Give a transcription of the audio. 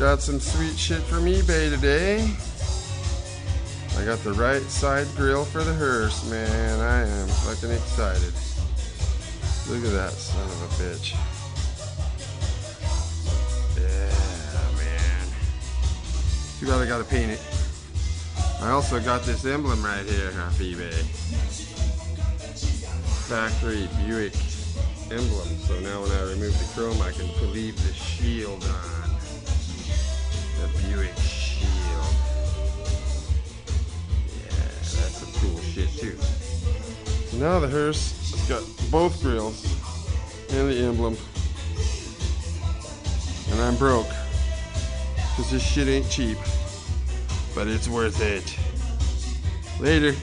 Got some sweet shit from eBay today. I got the right side grill for the Hearse, man. I am fucking excited. Look at that son of a bitch. Yeah, man. Too bad I gotta paint it. I also got this emblem right here off eBay. Factory Buick emblem. So now when I remove the chrome, I can leave the shield on. The Buick shield. Yeah, that's some cool shit too. So now the Hearse has got both grills and the emblem. And I'm broke. Because this shit ain't cheap. But it's worth it. Later.